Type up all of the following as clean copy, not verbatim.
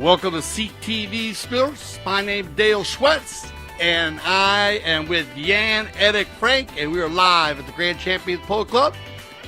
Welcome to CTV Sports. My name is Dale Schwetz, and I am with Jan Erik Frank, and we are live at the Grand Champions Polo Club,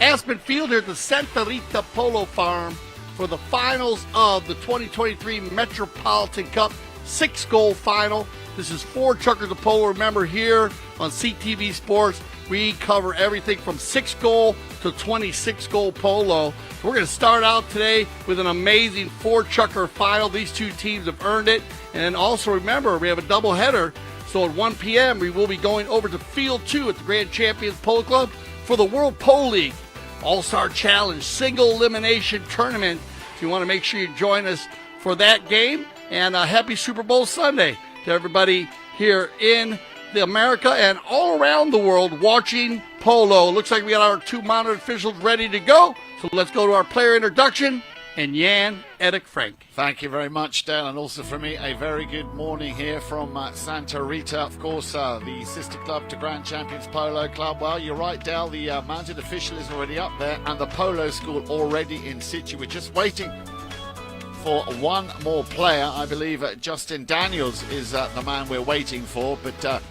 Aspen Field here at the Santa Rita Polo Farm for the finals of the 2023 Metropolitan Cup 6-goal final. This is 4 chukkers of polo. Remember, here on CTV Sports, we cover everything from 6-goal to 26-goal polo. We're going to start out today with an amazing 4-chukker final. These two teams have earned it. And then also remember, we have a doubleheader. So at 1 p.m., we will be going over to Field 2 at the Grand Champions Polo Club for the World Polo League All-Star Challenge Single Elimination Tournament. If you want to make sure you join us for that game. And happy Super Bowl Sunday to everybody here in America and all around the world watching polo. Looks like we got our 2 monitor officials ready to go. So let's go to our player introduction and Jan Erik Frank. Thank you very much, Dale, and also for me, a very good morning here from Santa Rita, of course, the sister club to Grand Champions Polo Club. Well, you're right, Dale, the mounted official is already up there, and the polo school already in situ. We're just waiting for one more player. I believe Justin Daniels is the man we're waiting for, but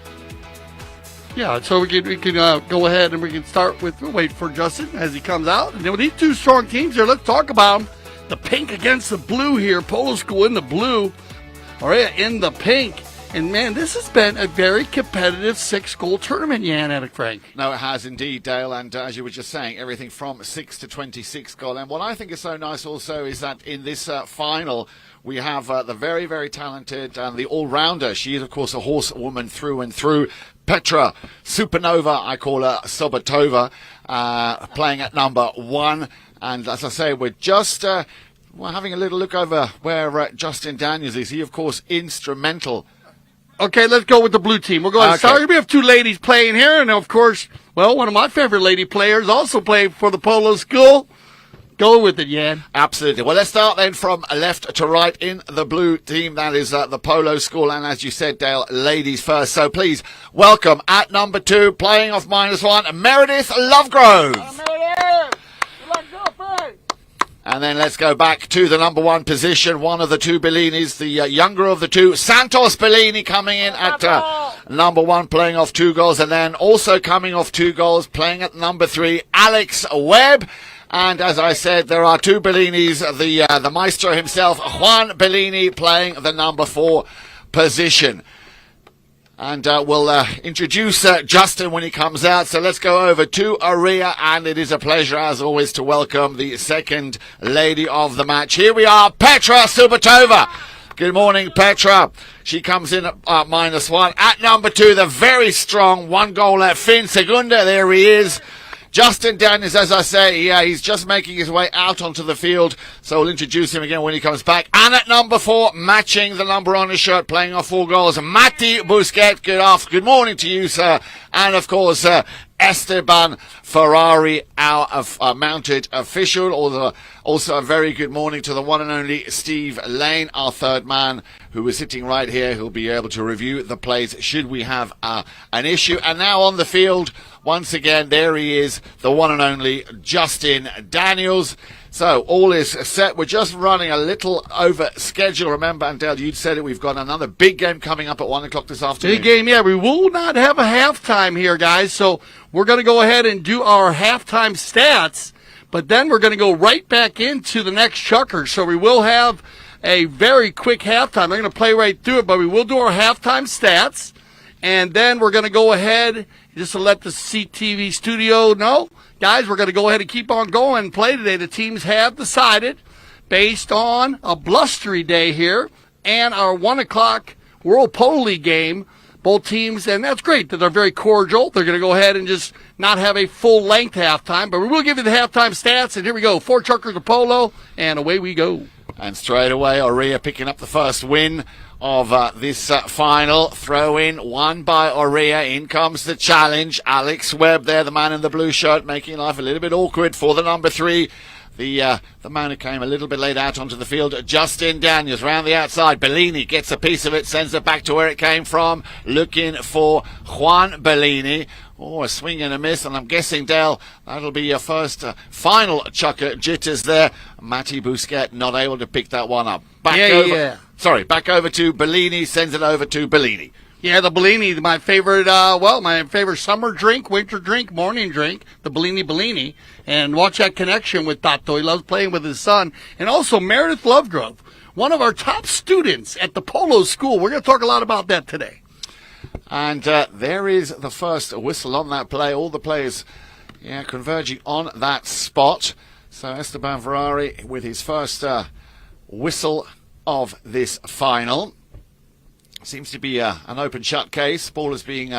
yeah, so we can go ahead and we can start with, we'll wait for Justin as he comes out. And then with these 2 strong teams here, let's talk about them. The pink against the blue here. Polo School in the blue. Orea in the pink. And, man, this has been a very competitive 6-goal tournament, Jan Erik Frank. No, it has indeed, Dale. And as you were just saying, everything from 6 to 26 goal. And what I think is so nice also is that in this final, we have the very, very talented and the all-rounder. She is, of course, a horsewoman through and through. Petra Supernova, I call her Sobotova, playing at number 1. And as I say, we're just we're having a little look over where Justin Daniels is. He, of course, instrumental. Okay, let's go with the blue team. We'll go ahead. Okay. Sorry, we have 2 ladies playing here. And, of course, well, one of my favorite lady players also played for the Polo School. Go with it, Jan. Absolutely. Well, let's start then from left to right in the blue team. That is the Polo School. And as you said, Dale, ladies first. So please welcome at number 2, playing off -1, Meredith Lovegrove. Meredith! Let's go, Frank! And then let's go back to the number 1 position. One of the 2 Bellinis, the younger of the 2, Santos Bellini, coming in at number 1, playing off 2 goals. And then also coming off 2 goals, playing at number 3, Alex Webb. And as I said, there are 2 Bellinis, the maestro himself, Juan Bellini, playing the number 4 position. And we'll introduce Justin when he comes out. So let's go over to Orea, and it is a pleasure, as always, to welcome the second lady of the match. Here we are, Petra Subotova. Good morning, Petra. She comes in at -1. At number 2, the very strong 1-goaler, Finn Segunda. There he is. Justin Daniels, as I say, yeah, he's just making his way out onto the field, so we'll introduce him again when he comes back. And at number 4, matching the number on his shirt, playing off 4 goals, Matti Busquet. Good morning to you, sir. And, of course, Esteban Ferrari, our mounted official. Also a very good morning to the one and only Steve Lane, our third man, who is sitting right here. Who'll be able to review the plays should we have an issue. And now on the field, once again, there he is, the one and only Justin Daniels. So all is set. We're just running a little over schedule. Remember, and Dale, you'd said it, we've got another big game coming up at 1 o'clock this afternoon. Big game, yeah. We will not have a halftime here, guys. So we're going to go ahead and do our halftime stats, but then we're going to go right back into the next chukker. So we will have a very quick halftime. I'm going to play right through it, but we will do our halftime stats, and then we're going to go ahead just to let the CTV studio know. Guys, we're going to go ahead and keep on going and play today. The teams have decided, based on a blustery day here and our 1 o'clock World Polo League game, both teams, and that's great that they're very cordial. They're going to go ahead and just not have a full-length halftime, but we will give you the halftime stats, and here we go. 4 chukkers of polo, and away we go. And straight away, Orea picking up the first win of this final. Throw in, won by Orea. In comes the challenge. Alex Webb there, the man in the blue shirt, making life a little bit awkward for the number 3. The man who came a little bit late out onto the field, Justin Daniels, round the outside. Bellini gets a piece of it, sends it back to where it came from, looking for Juan Bellini. Oh, a swing and a miss, and I'm guessing, Dale, that'll be your first final chucker jitters there. Matty Busquet not able to pick that one up. Back over to Bellini, sends it over to Bellini. Yeah, the Bellini, my favorite, my favorite summer drink, winter drink, morning drink, the Bellini. And watch that connection with Tato. He loves playing with his son. And also Meredith Lovegrove, one of our top students at the Polo school. We're going to talk a lot about that today. And there is the first whistle on that play. All the players converging on that spot. So Esteban Ferrari with his first whistle of this final. Seems to be an open-shut case. Ball is being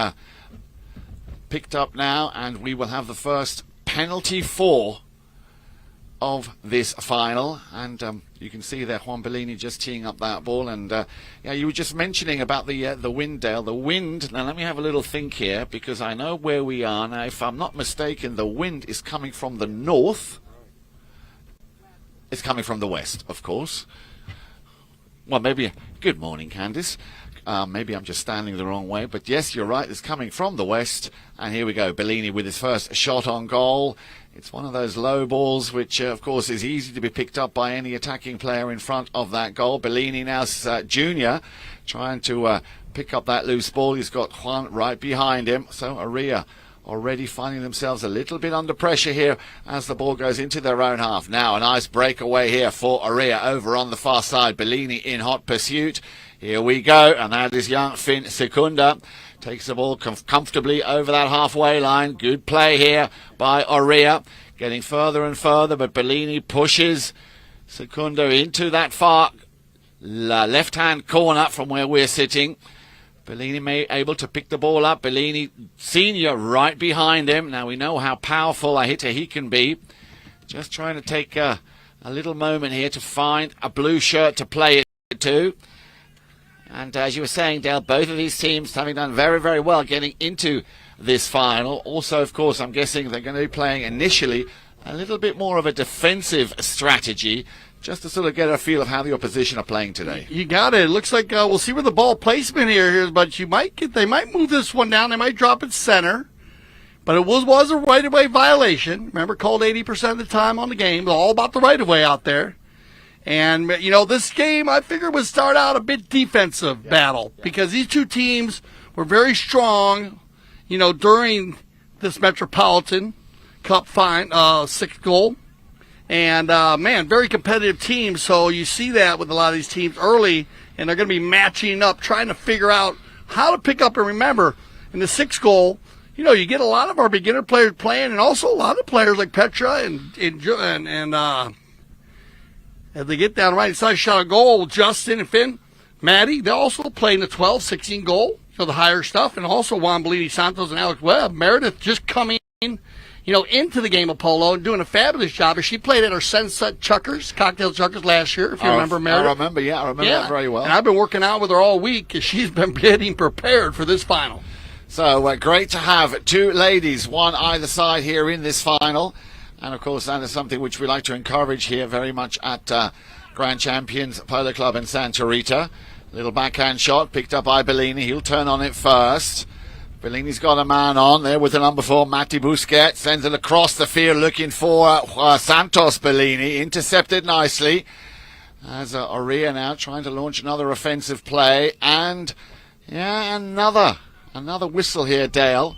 picked up now, and we will have the first penalty for of this final. And you can see there Juan Bellini just teeing up that ball. And you were just mentioning about the wind, Dale. The wind, now let me have a little think here, because I know where we are. Now, if I'm not mistaken, the wind is coming from the north. It's coming from the west, of course. Well, maybe. Good morning, Candice. Maybe I'm just standing the wrong way, but yes, you're right. It's coming from the west, and here we go. Bellini with his first shot on goal. It's one of those low balls, which of course is easy to be picked up by any attacking player in front of that goal. Bellini now, junior, trying to pick up that loose ball. He's got Juan right behind him. So Orea already finding themselves a little bit under pressure here as the ball goes into their own half. Now a nice breakaway here for Orea over on the far side. Bellini in hot pursuit. Here we go, and that is young Finn Secunda. Takes the ball comfortably over that halfway line. Good play here by Orea. Getting further and further, but Bellini pushes Secunda into that far left-hand corner from where we're sitting. Bellini able to pick the ball up. Bellini senior right behind him. Now we know how powerful a hitter he can be. Just trying to take a little moment here to find a blue shirt to play it to. And as you were saying, Dale, both of these teams having done very, very well getting into this final. Also, of course, I'm guessing they're going to be playing initially a little bit more of a defensive strategy, just to sort of get a feel of how the opposition are playing today. You got it. It looks like we'll see where the ball placement here is, but they might move this one down. They might drop it center. But it was a right-of-way violation. Remember, called 80% of the time on the game. It's all about the right-of-way out there. And, this game, I figured, would start out a bit defensive battle because these two teams were very strong, during this Metropolitan Cup sixth goal. And, very competitive teams. So you see that with a lot of these teams early, and they're going to be matching up, trying to figure out how to pick up. And remember, in the sixth goal, you get a lot of our beginner players playing, and also a lot of players like Petra and as they get down right inside shot a goal, Justin and Finn, Maddie, they're also playing the 12, 16 goal, the higher stuff, and also Juan Bellini Santos and Alex Webb. Meredith just coming in, into the game of polo and doing a fabulous job. She played at our Sunset Chuckers, Cocktail Chuckers last year, if you remember, Meredith. I remember that very well. And I've been working out with her all week because she's been getting prepared for this final. So great to have two ladies, one either side here in this final. And, of course, that is something which we like to encourage here very much at Grand Champions Polo Club in Santa Rita. Little backhand shot picked up by Bellini. He'll turn on it first. Bellini's got a man on there with the number 4, Matty Busquet. Sends it across the field looking for Santos Bellini. Intercepted nicely. As Orea now trying to launch another offensive play. And, another whistle here, Dale.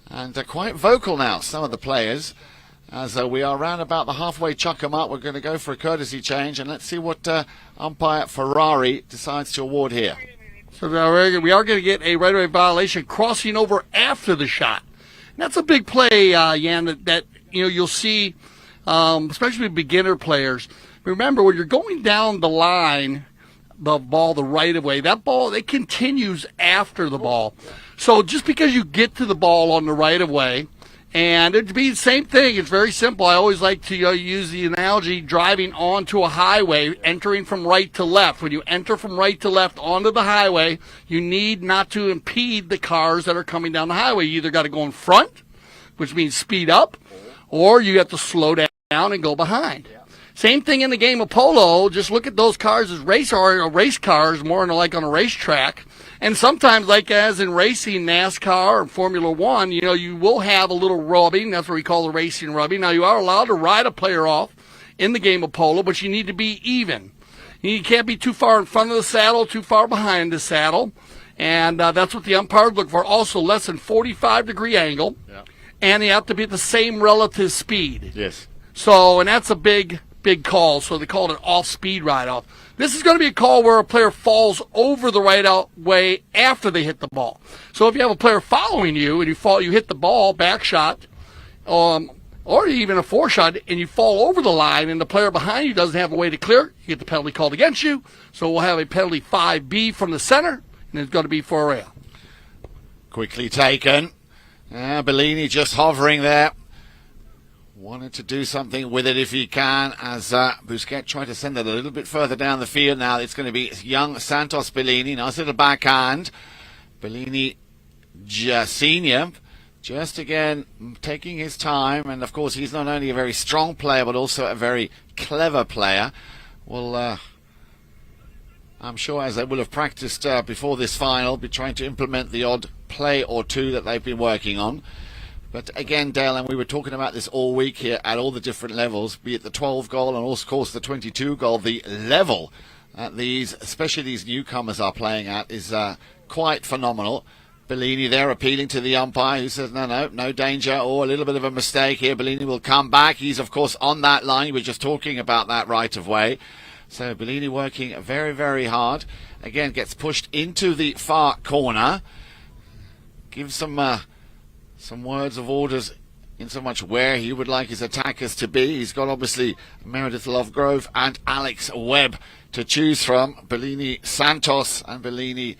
And quite vocal now, some of the players. As we are around about the halfway chucker mark, we're going to go for a courtesy change. And let's see what umpire Ferrari decides to award here. So we are going to get a right-of-way violation crossing over after the shot. And that's a big play, Jan, that you'll see, especially with beginner players. Remember, when you're going down the line, the ball, the right-of-way, that ball, it continues after the ball. So just because you get to the ball on the right-of-way, and it'd be the same thing. It's very simple. I always like to use the analogy driving onto a highway, entering from right to left. When you enter from right to left onto the highway, you need not to impede the cars that are coming down the highway. You either got to go in front, which means speed up, or you have to slow down and go behind. Same thing in the game of polo. Just look at those cars as race cars, more than like on a racetrack. And sometimes, like as in racing, NASCAR and Formula One, you will have a little rubbing. That's what we call the racing rubbing. Now, you are allowed to ride a player off in the game of polo, but you need to be even. You can't be too far in front of the saddle, too far behind the saddle. And that's what the umpires look for. Also, less than 45-degree angle. Yeah. And they have to be at the same relative speed. Yes. So, and that's a big call. So they called it off-speed ride-off. This is going to be a call where a player falls over the right-out way after they hit the ball. So if you have a player following you and you hit the ball, back shot, or even a four-shot, and you fall over the line and the player behind you doesn't have a way to clear, you get the penalty called against you. So we'll have a penalty 5B from the center, and it's going to be for Orea. Quickly taken. Bellini just hovering there. Wanted to do something with it if he can, as Busquets tried to send it a little bit further down the field. Now it's going to be young Santos Bellini. Nice little backhand. Bellini Senior, just again taking his time. And of course, he's not only a very strong player, but also a very clever player. Well, I'm sure as they will have practiced before this final, be trying to implement the odd play or two that they've been working on. But again, Dale, and we were talking about this all week here at all the different levels, be it the 12 goal and of course the 22 goal, the level that these, especially these newcomers are playing at is quite phenomenal. Bellini there appealing to the umpire who says, no danger, or a little bit of a mistake here. Bellini will come back. He's, of course, on that line. We were just talking about that right of way. So Bellini working very, very hard. Again, gets pushed into the far corner. Gives some words of orders in so much where he would like his attackers to be. He's got obviously Meredith Lovegrove and Alex Webb to choose from. Bellini Santos and Bellini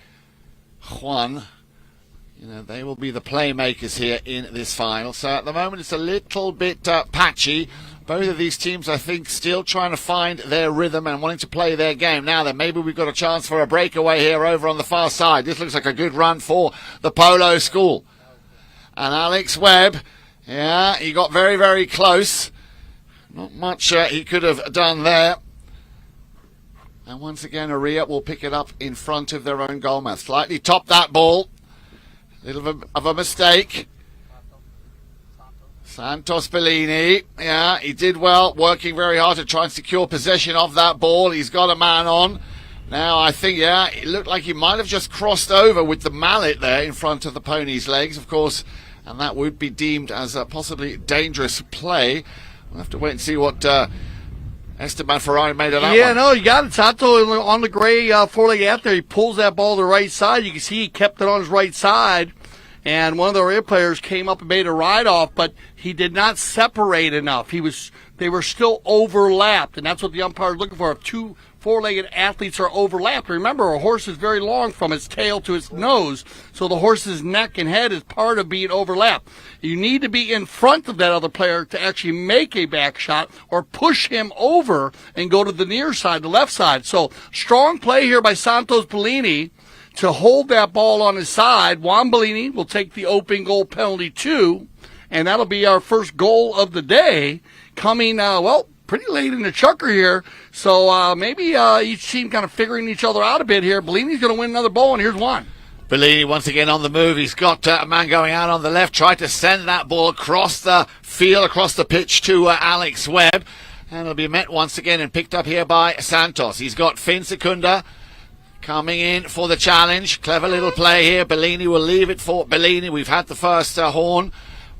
Juan. They will be the playmakers here in this final. So at the moment it's a little bit patchy. Both of these teams, I think, still trying to find their rhythm and wanting to play their game. Now then, maybe we've got a chance for a breakaway here over on the far side. This looks like a good run for the Polo school. And Alex Webb, he got very, very close. Not much he could have done there. And once again, Orea will pick it up in front of their own goalmouth. Slightly topped that ball. A little bit of a mistake. Santos Bellini, he did well, working very hard to try and secure possession of that ball. He's got a man on. Now, I think, it looked like he might have just crossed over with the mallet there in front of the pony's legs, of course, and that would be deemed as a possibly dangerous play. We'll have to wait and see what Esteban Ferrari made of that one. Yeah, no, you got it. Sato on the gray four-legged out there. He pulls that ball to the right side. You can see he kept it on his right side. And one of the Orea players came up and made a ride-off, but he did not separate enough. They were still overlapped, and that's what the umpire is looking for. If two four-legged athletes are overlapped, remember, a horse is very long from its tail to its nose, so the horse's neck and head is part of being overlapped. You need to be in front of that other player to actually make a back shot or push him over and go to the near side, the left side. So strong play here by Santos Bellini to hold that ball on his side. Juan Bellini will take the open goal penalty 2, and that'll be our first goal of the day coming, pretty late in the chukker here. So maybe each team kind of figuring each other out a bit here. Bellini's going to win another ball, and here's one. Bellini once again on the move. He's got a man going out on the left, tried to send that ball across the field, across the pitch to Alex Webb. And it'll be met once again and picked up here by Santos. He's got Finn Secunda coming in for the challenge. Clever little play here. Bellini will leave it for Bellini. We've had the first horn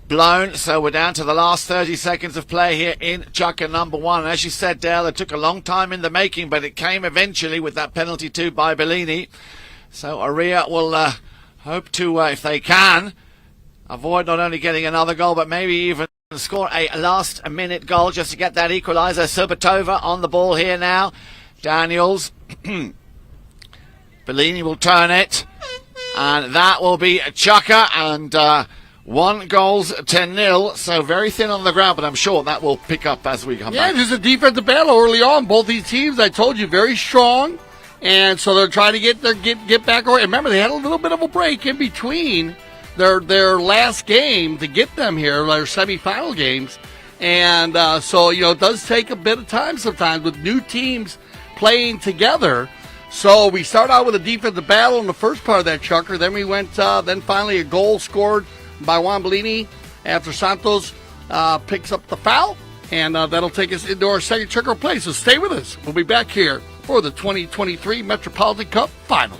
blown, so we're down to the last 30 seconds of play here in chukker number 1. And as you said, Dale, it took a long time in the making, but it came eventually with that penalty 2 by Bellini. So Orea will hope to, if they can, avoid not only getting another goal, but maybe even score a last-minute goal just to get that equaliser. Subatova on the ball here now. Daniels. Bellini will turn it, and that will be a chukker, and 1 goals, 10-0, so very thin on the ground, but I'm sure that will pick up as we come back. Yeah, just a defensive battle early on. Both these teams, I told you, very strong, and so they're trying to get back. Remember, they had a little bit of a break in between their last game to get them here, their semifinal games. And so, it does take a bit of time sometimes with new teams playing together. So we start out with a defensive battle in the first part of that, Chucker. Then we went, then finally a goal scored by Juan Bellini after Santos picks up the foul. And that'll take us into our second Chucker play. So stay with us. We'll be back here for the 2023 Metropolitan Cup Final.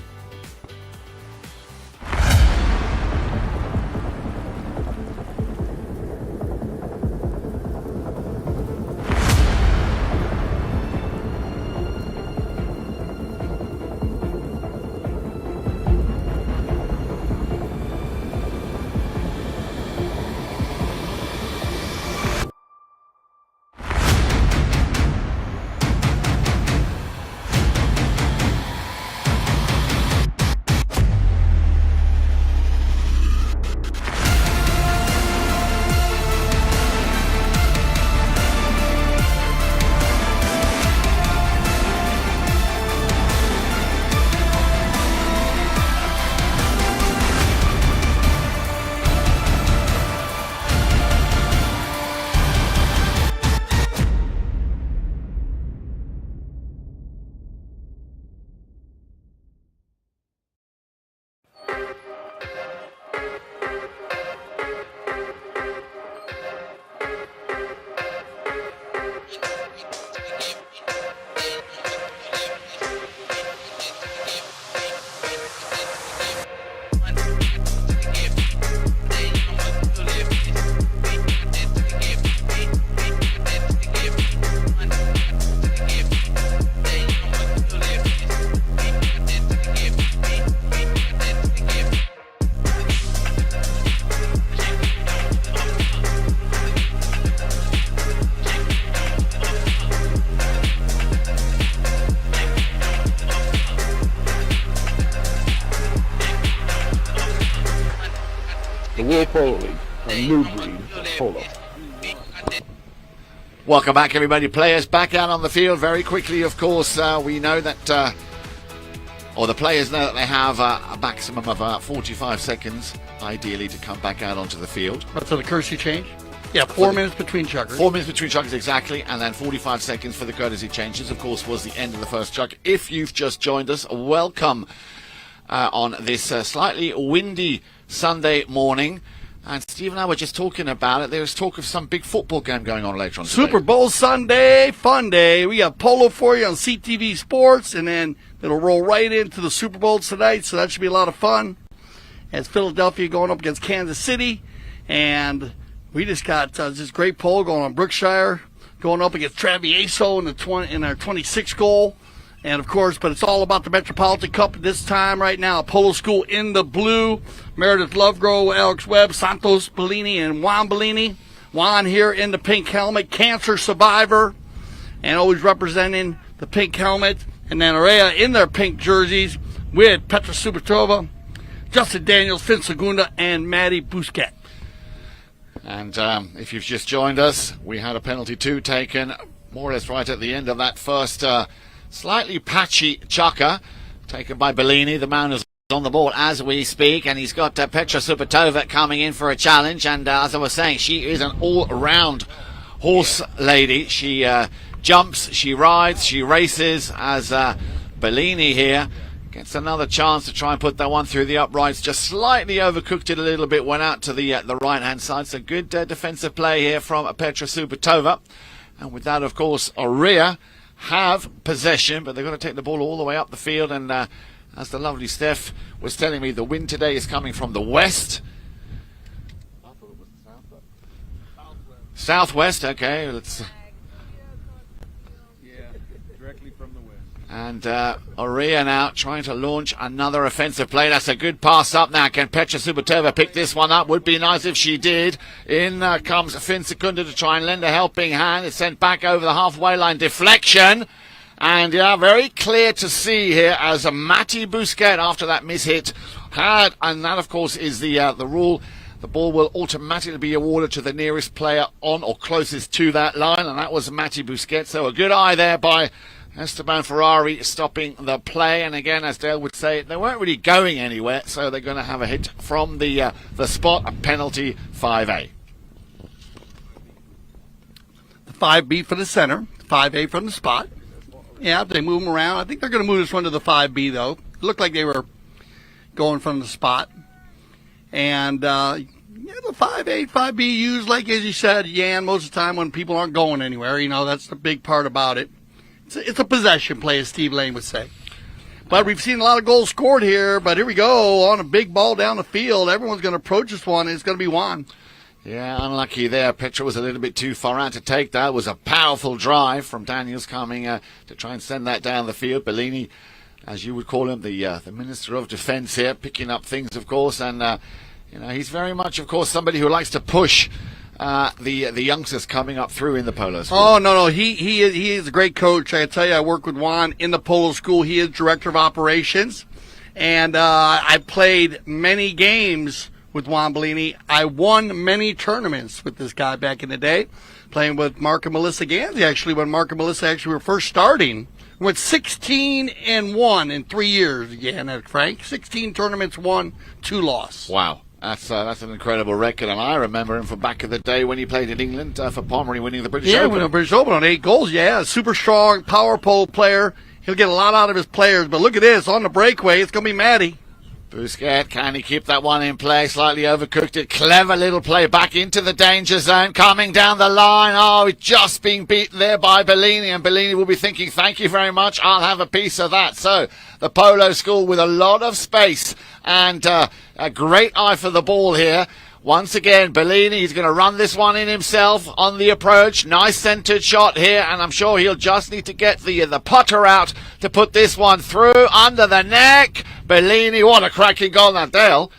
Polo League, a new breed of polo. Welcome back, everybody. Players back out on the field very quickly. Of course, we know that, or the players know that they have a maximum of 45 seconds, ideally, to come back out onto the field. What's the courtesy change? Yeah, 4 minutes between chuggers. 4 minutes between chuggers, exactly, and then 45 seconds for the courtesy changes. Of course, was the end of the first chug. If you've just joined us, welcome on this slightly windy Sunday morning. And Steve and I were just talking about it. There's talk of some big football game going on later on today. Super Bowl Sunday, fun day. We got Polo for you on CTV Sports, and then it'll roll right into the Super Bowl tonight, so that should be a lot of fun. As Philadelphia going up against Kansas City, and we just got this great polo going on. Brookshire going up against Travieso in our 26th goal. And, of course, but it's all about the Metropolitan Cup at this time right now. Polo School in the blue. Meredith Lovegrove, Alex Webb, Santos Bellini, and Juan Bellini. Juan here in the pink helmet, cancer survivor, and always representing the pink helmet. And then Orea in their pink jerseys with Petra Subotova, Justin Daniels, Finn Segunda, and Maddie Busquet. And if you've just joined us, we had a penalty two taken more or less right at the end of that first slightly patchy chucker taken by Bellini. The man is on the ball as we speak, and he's got Petra Subotova coming in for a challenge. And as I was saying, she is an all-round horse lady. She jumps, she rides, she races, as Bellini here gets another chance to try and put that one through the uprights. Just slightly overcooked it a little bit, went out to the right-hand side. So good defensive play here from Petra Subotova. And with that, of course, Orea have possession, but they're going to take the ball all the way up the field. And as the lovely Steph was telling me, the wind today is coming from the west. I thought it was the south. Southwest, okay. Let's. Yeah, directly from the west. And Orea now trying to launch another offensive play. That's a good pass up now. Can Petra Subotova pick this one up? Would be nice if she did. In comes Finn Segunda to try and lend a helping hand. It's sent back over the halfway line. Deflection. And yeah, very clear to see here as Maddie Busquet, after that mishit, had, and that of course is the rule. The ball will automatically be awarded to the nearest player on or closest to that line, and that was Maddie Busquet. So a good eye there by Esteban Ferrari stopping the play, and again, as Dale would say, they weren't really going anywhere, so they're going to have a hit from the spot, a penalty 5A. The 5B for the center, 5A from the spot. Yeah, if they move them around, I think they're going to move this one to the 5B, though. It looked like they were going from the spot. And the 5A, 5B used, like as you said, Jan, most of the time when people aren't going anywhere. That's the big part about it. It's a possession play, as Steve Lane would say. But we've seen a lot of goals scored here. But here we go on a big ball down the field. Everyone's going to approach this one, and it's going to be Juan. Yeah, unlucky there. Petra was a little bit too far out to take that. It was a powerful drive from Daniels coming to try and send that down the field. Bellini, as you would call him, the Minister of Defence here, picking up things, of course. And, he's very much, of course, somebody who likes to push the youngsters coming up through in the Polo School. Oh, no. He is a great coach. I tell you, I work with Juan in the Polo School. He is Director of Operations. And I played many games with Juan Bellini. I won many tournaments with this guy back in the day, playing with Mark and Melissa Ganzi, actually, when Mark and Melissa were first starting. We went 16-1 in 3 years, again, Frank. 16 tournaments won, 2 lost. Wow. That's an incredible record, and I remember him from back in the day when he played in England for Pomeroy, winning the British Open. Yeah, winning the British Open on 8 goals. Yeah, super strong power pole player. He'll get a lot out of his players, but look at this. On the breakaway, it's going to be Matty. Busquets, can he keep that one in play? Slightly overcooked it. Clever little play back into the danger zone. Coming down the line. Oh, just being beaten there by Bellini. And Bellini will be thinking, thank you very much. I'll have a piece of that. So the Polo School with a lot of space and a great eye for the ball here. Once again, Bellini, he's going to run this one in himself on the approach. Nice centered shot here, and I'm sure he'll just need to get the putter out to put this one through under the neck. Bellini, what a cracking goal, now, Dale.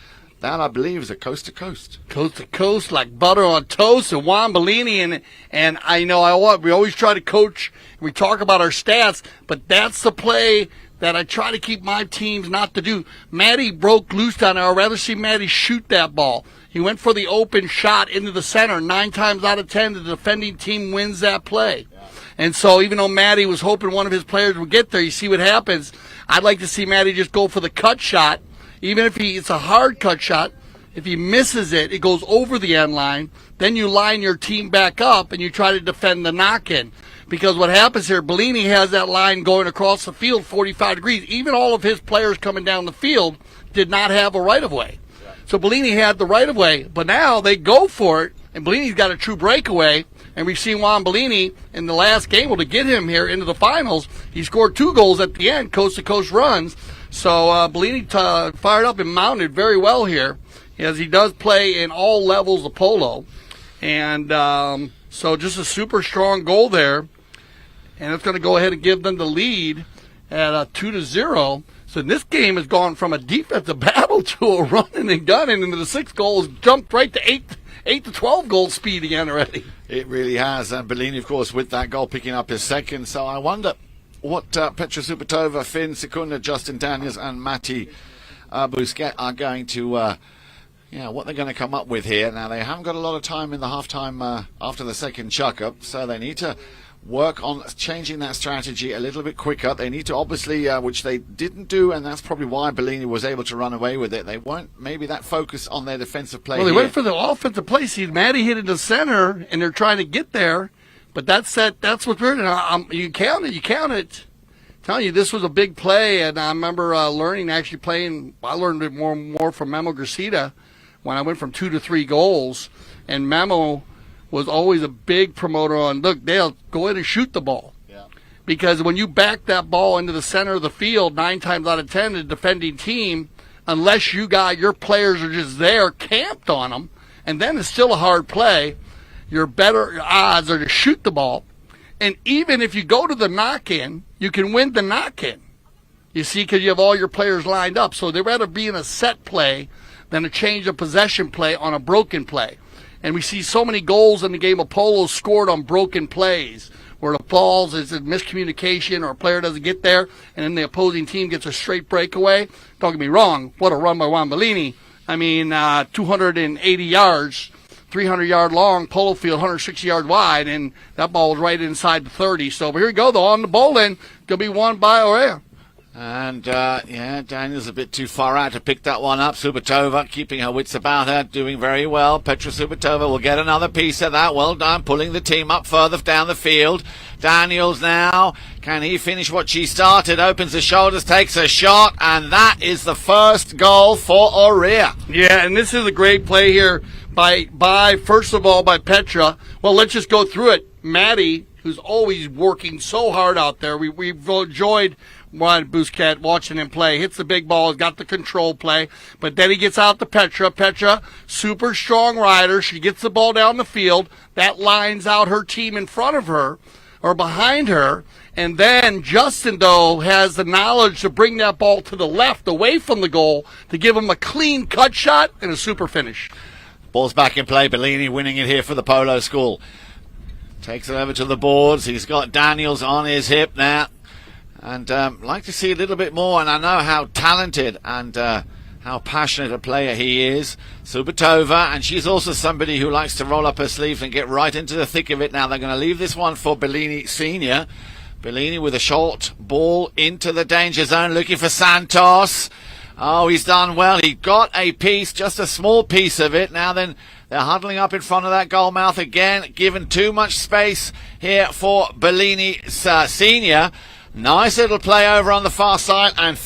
That, I believe, is a coast-to-coast. Coast-to-coast, like butter on toast, and Juan Bellini. And we always try to coach, we talk about our stats, but that's the play that I try to keep my teams not to do. Matty broke loose down there. I'd rather see Matty shoot that ball. He went for the open shot into the center. 9 times out of 10, the defending team wins that play. Yeah. And so even though Matty was hoping one of his players would get there, you see what happens. I'd like to see Matty just go for the cut shot. Even if it's a hard cut shot, if he misses it, it goes over the end line. Then you line your team back up and you try to defend the knock-in. Because what happens here, Bellini has that line going across the field 45 degrees. Even all of his players coming down the field did not have a right-of-way. So Bellini had the right-of-way, but now they go for it, and Bellini's got a true breakaway, and we've seen Juan Bellini in the last game to get him here into the finals. He scored 2 goals at the end, coast-to-coast runs. So Bellini fired up and mounted very well here, as he does play in all levels of polo. And so just a super strong goal there, and it's going to go ahead and give them the lead at 2-0. So this game has gone from a defensive battle to a running and gunning, and the 6 goals jumped right to 8 to 12 goal speed again already. It really has, and Bellini, of course, with that goal picking up his second. So I wonder what Petra Supetova, Finn Secunda, Justin Daniels, and Matti Busquets are going to, what they're going to come up with here. Now they haven't got a lot of time in the halftime after the second chuck-up, so they need to work on changing that strategy a little bit quicker. They need to obviously, which they didn't do, and that's probably why Bellini was able to run away with it. They weren't maybe that focused on their defensive play. Well, they here. went for the offensive play. See, Matty hit it in the center, and they're trying to get there. But that's what's weird. You count it. I'm telling you, this was a big play, and I remember learning, actually playing. I learned it more from Memo Gracita when I went from 2 to 3 goals, and Memo was always a big promoter on, look, Dale, go ahead and shoot the ball. Yeah. Because when you back that ball into the center of the field, 9 times out of 10, the defending team, unless you got your players are just there, camped on them, and then it's still a hard play, your better odds are to shoot the ball. And even if you go to the knock-in, you can win the knock-in. You see, because you have all your players lined up. So they'd rather be in a set play than a change of possession play on a broken play. And we see so many goals in the game of polo scored on broken plays, where the balls is a miscommunication or a player doesn't get there, and then the opposing team gets a straight breakaway. Don't get me wrong, what a run by Juan Bellini. I mean, 280 yards 300-yard long, Polo field, 160 yards wide, and that ball was right inside the 30. So here we go, though, on the bowling, going to be won by Orea. And, Daniel's a bit too far out to pick that one up. Subotova keeping her wits about her, doing very well. Petra Subotova will get another piece of that. Well done, pulling the team up further down the field. Daniels now, can he finish what she started? Opens the shoulders, takes a shot, and that is the first goal for Orea. Yeah, and this is a great play here by first of all, by Petra. Well, let's just go through it. Maddie, who's always working so hard out there. We've enjoyed Juan Busquet watching him play. Hits the big ball, has got the control play, but then he gets out to Petra. Petra, super strong rider. She gets the ball down the field. That lines out her team in front of her or behind her. And then Justin, though, has the knowledge to bring that ball to the left away from the goal to give him a clean cut shot and a super finish. Ball's back in play. Bellini winning it here for the Polo School. Takes it over to the boards. He's got Daniels on his hip now. And like to see a little bit more. And I know how talented and how passionate a player he is. Subotova, and she's also somebody who likes to roll up her sleeves and get right into the thick of it. Now they're going to leave this one for Bellini Senior. Bellini with a short ball into the danger zone, looking for Santos. Oh, he's done well. He got a piece, just a small piece of it. Now then, they're huddling up in front of that goal mouth again, given too much space here for Bellini Senior. Nice little play over on the far side, and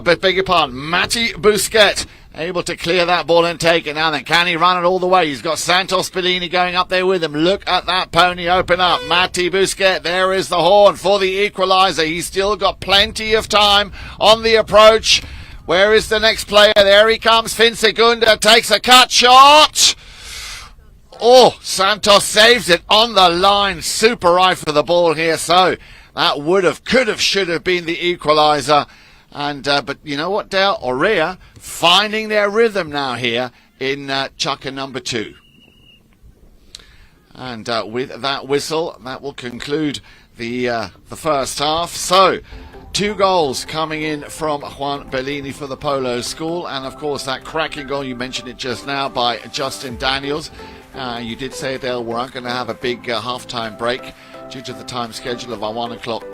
beg your pardon, Matti Busquet able to clear that ball and take it. Now then, can he run it all the way? He's got Santos Bellini going up there with him. Look at that pony open up. Matti Busquet, there is the horn for the equaliser. He's still got plenty of time on the approach. Where is the next player? There he comes. Finn Segunda takes a cut shot. Oh, Santos saves it on the line. Super eye for the ball here. So that could have, should have been the equaliser. And but you know what, Dale? Orea finding their rhythm now here in chukker number 2. And with that whistle, that will conclude the first half. So 2 goals coming in from Juan Bellini for the Polo School. And, of course, that cracking goal, you mentioned it just now, by Justin Daniels. You did say, Dale, we aren't going to have a big half-time break due to the time schedule of our 1 o'clock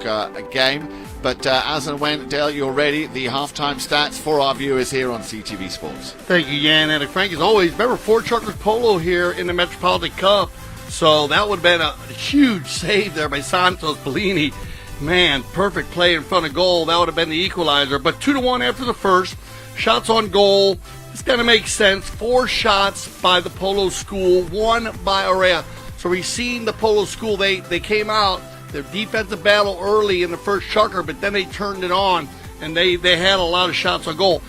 game. But as and when, Dale, you're ready, the half-time stats for our viewers here on CTV Sports. Thank you, Jan. And Frank, as always, remember 4 chukkers polo here in the Metropolitan Cup. So that would have been a huge save there by Santos Bellini. Man, perfect play in front of goal. That would have been the equalizer. But 2-1 after the first. Shots on goal. It's going to make sense. 4 shots by the Polo School, 1 by Orea. So we've seen the Polo School. They came out, their defensive battle early in the first chukker, but then they turned it on, and they had a lot of shots on goal.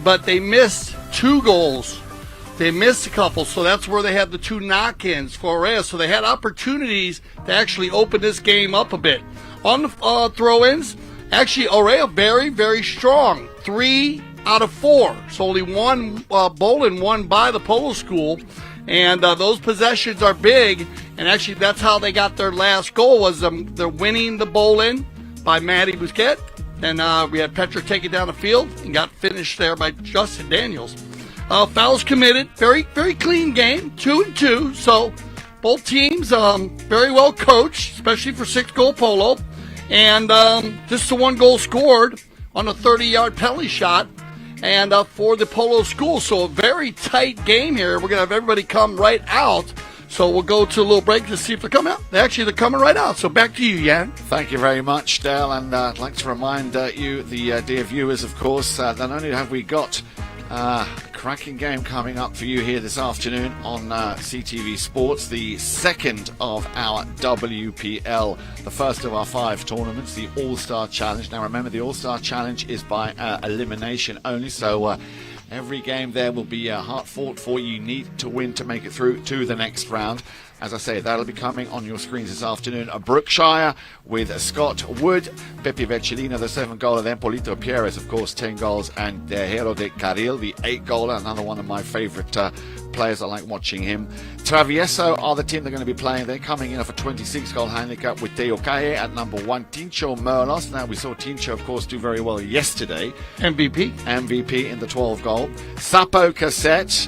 But they missed 2 goals. They missed a couple, so that's where they had the 2 knock-ins for Orea. So they had opportunities to actually open this game up a bit. On the throw-ins, actually Orea very, very strong. 3 out of 4. So only 1 bowling, 1 by the Polo School. And those possessions are big. And actually that's how they got their last goal, was they're winning the bowling by Matti Busquet. And we had Petra take it down the field and got finished there by Justin Daniels. Fouls committed. Very, very clean game. 2-2. So both teams very well coached, especially for 6-goal polo. And just the 1 goal scored on a 30-yard penalty shot. And for the Polo School. So a very tight game here. We're going to have everybody come right out. So we'll go to a little break to see if they're coming out. They're coming right out. So back to you, Jan. Thank you very much, Dale. And I'd like to remind you, the dear viewers, of course, not only have we got a cracking game coming up for you here this afternoon on CTV Sports, the second of our WPL, the first of our 5 tournaments, the All-Star Challenge. Now remember, the All-Star Challenge is by elimination only, so every game there will be hard fought for. You need to win to make it through to the next round. As I say, that'll be coming on your screens this afternoon. Brookshire with Scott Wood, Pepe Vecellina, the 7-goaler, then Polito Pierres, of course, 10 goals, and Hero de Carril, the 8-goaler, another one of my favourite players. I like watching him. Travieso are the team they're going to be playing. They're coming in off a 26-goal handicap with Teo Calle at number 1. Tincho Merlos. Now, we saw Tincho, of course, do very well yesterday. MVP in the 12-goal. Sapo Cassette.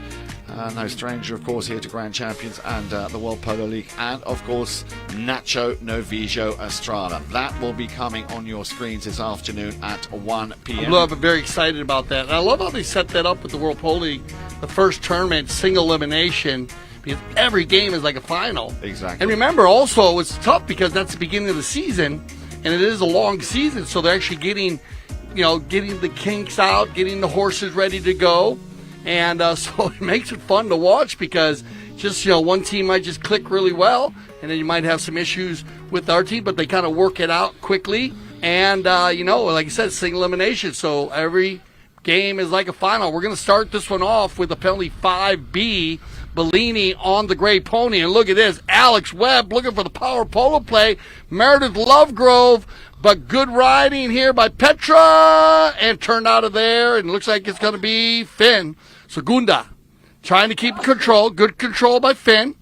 No stranger, of course, here to Grand Champions and the World Polo League. And, of course, Nacho Novijo Estrada. That will be coming on your screens this afternoon at 1 p.m. I'm very excited about that. And I love how they set that up with the World Polo League. The first tournament, single elimination, because every game is like a final. Exactly. And remember, also, it's tough because that's the beginning of the season, and it is a long season, so they're actually getting the kinks out, getting the horses ready to go. And so it makes it fun to watch because just, one team might just click really well, and then you might have some issues with our team, but they kind of work it out quickly. And, like I said, single elimination. So every game is like a final. We're going to start this one off with a penalty 5B. Bellini on the gray pony. And look at this. Alex Webb looking for the power polo play. Meredith Lovegrove. But good riding here by Petra, and turned out of there, and looks like it's going to be Finn. Segunda trying to keep control. Good control by Finn.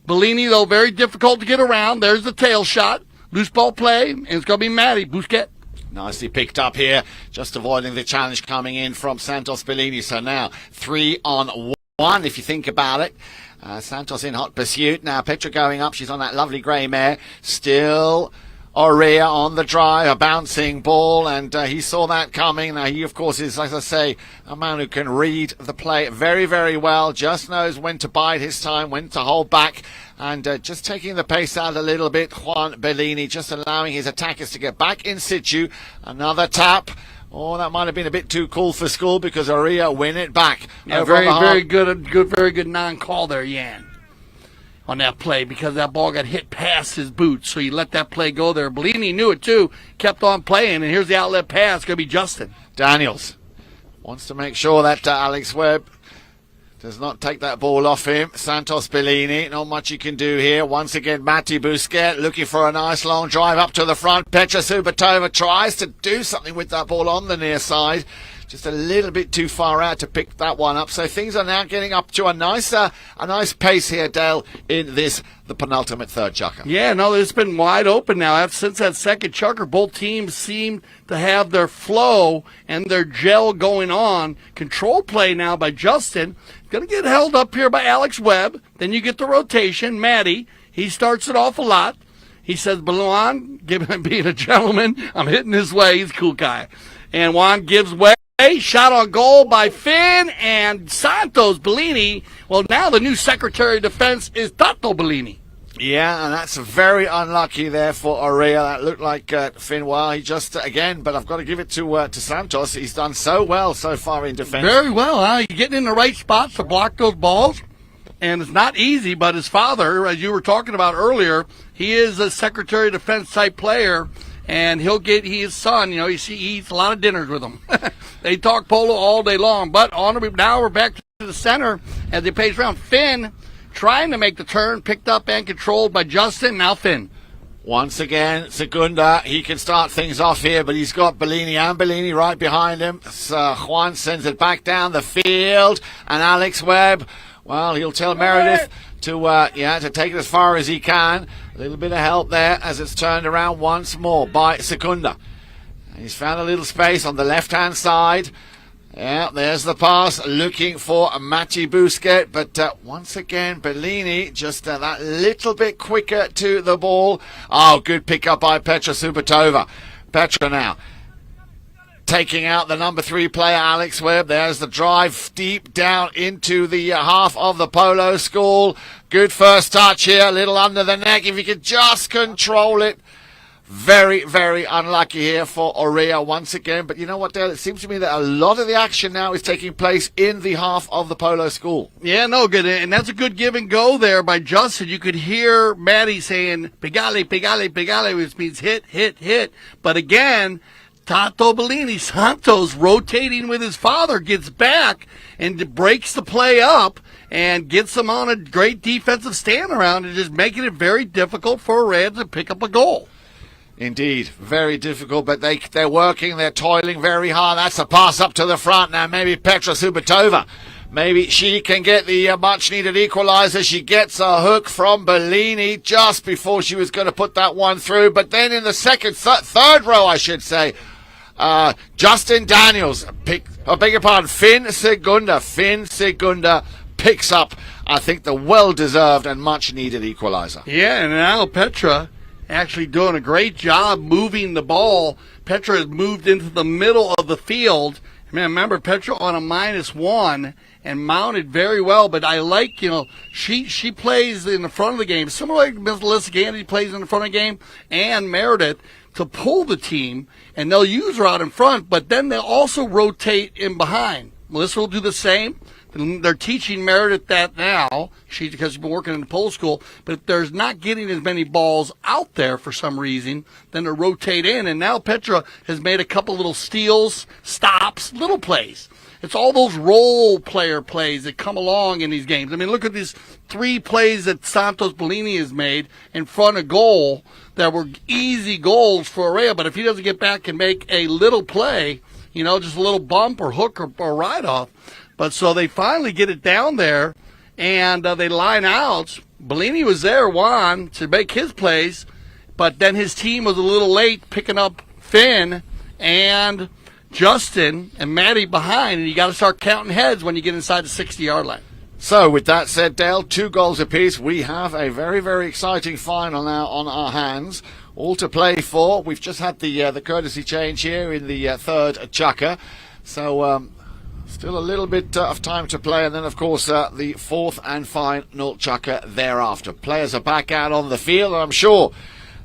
Bellini, though, very difficult to get around. There's the tail shot. Loose ball play, and it's going to be Maddie Busquet. Nicely picked up here, just avoiding the challenge coming in from Santos Bellini. So now 3-on-1, if you think about it. Santos in hot pursuit. Now Petra going up. She's on that lovely grey mare. Still Orea on the drive, a bouncing ball, and he saw that coming. Now, he, of course, is, as I say, a man who can read the play very, very well, just knows when to bide his time, when to hold back, and just taking the pace out a little bit. Juan Bellini just allowing his attackers to get back in situ. Another tap. Oh, that might have been a bit too cool for school because Orea win it back. Yeah, very good non-call there, Yan, on that play, because that ball got hit past his boots, so he let that play go there. Bellini knew it too, kept on playing, and here's the outlet pass. It's going to be Justin Daniels wants to make sure that Alex Webb does not take that ball off him. Santos Bellini, not much you can do here. Once again, Matti Busquet looking for a nice long drive up to the front. Petra Subatova tries to do something with that ball on the near side. Just a little bit too far out to pick that one up. So things are now getting up to a nice pace here, Dale, in the penultimate third chukker. Yeah, no, it's been wide open now. Since that second chukker, both teams seem to have their flow and their gel going on. Control play now by Justin. Going to get held up here by Alex Webb. Then you get the rotation. Maddie, he starts it off a lot. He says, Juan, being a gentleman, I'm hitting his way. He's a cool guy. And Juan gives way. Shot on goal by Finn and Santos Bellini. Well, now the new Secretary of Defense is Tato Bellini. Yeah, and that's very unlucky there for Orea. That looked like Finn. Well, he just, again, but I've got to give it to Santos. He's done so well so far in defense. Very well, huh? He's getting in the right spots to block those balls. And it's not easy, but his father, as you were talking about earlier, he is a Secretary of Defense type player. And his son, he eats a lot of dinners with him. They talk polo all day long. But now we're back to the center as they pace around. Finn trying to make the turn, picked up and controlled by Justin. Now Finn. Once again, Segunda, he can start things off here, but he's got Bellini and Bellini right behind him. So Juan sends it back down the field, and Alex Webb, well, he'll tell Meredith to take it as far as he can. A little bit of help there as it's turned around once more by Segunda. He's found a little space on the left-hand side. Yeah, there's the pass, looking for Matti Busquet, but once again, Bellini just that little bit quicker to the ball. Oh, good pick up by Petra Subatova. Petra now taking out the number 3 player, Alex Webb. There's the drive deep down into the half of the Polo school. Good first touch here, a little under the neck. If you could just control it. Very, very unlucky here for Orea once again. But you know what, Dale? It seems to me that a lot of the action now is taking place in the half of the Polo school. Yeah, no, good. And that's a good give and go there by Justin. You could hear Maddie saying, pegale, pegale, pegale, which means hit, hit, hit. But again, Tato Bellini, Santos rotating with his father, gets back and breaks the play up and gets them on a great defensive stand around and just making it very difficult for Orea to pick up a goal. Indeed, very difficult, but they're working, they're toiling very hard. That's a pass up to the front now. Maybe Petra Subatova, maybe she can get the much-needed equalizer. She gets a hook from Bellini just before she was going to put that one through. But then in the third row, I should say, Justin Daniels, Finn Segunda picks up, I think, the well-deserved and much-needed equalizer. Yeah, and now Petra actually doing a great job moving the ball. Petra has moved into the middle of the field. I mean, remember, Petra on a -1 and mounted very well, but I like, she plays in the front of the game, similar like Melissa Gandy plays in the front of the game, and Meredith, to pull the team, and they'll use her out in front, but then they'll also rotate in behind. Melissa will do the same. They're teaching Meredith that now, because she's been working in the pole school, but if there's not getting as many balls out there for some reason, then they rotate in, and now Petra has made a couple little steals, stops, little plays. It's all those role player plays that come along in these games. I mean, look at these 3 plays that Santos Bellini has made in front of goal that were easy goals for Orea, but if he doesn't get back and make a little play, just a little bump or hook or ride-off. But so they finally get it down there, and they line out. Bellini was there, Juan, to make his plays, but then his team was a little late picking up Finn and Justin and Maddie behind, and you got to start counting heads when you get inside the 60-yard line. So, with that said, Dale, 2 goals apiece. We have a very, very exciting final now on our hands. All to play for. We've just had the courtesy change here in the third chukker. So, still a little bit of time to play. And then, of course, the fourth and final chukker thereafter. Players are back out on the field. And I'm sure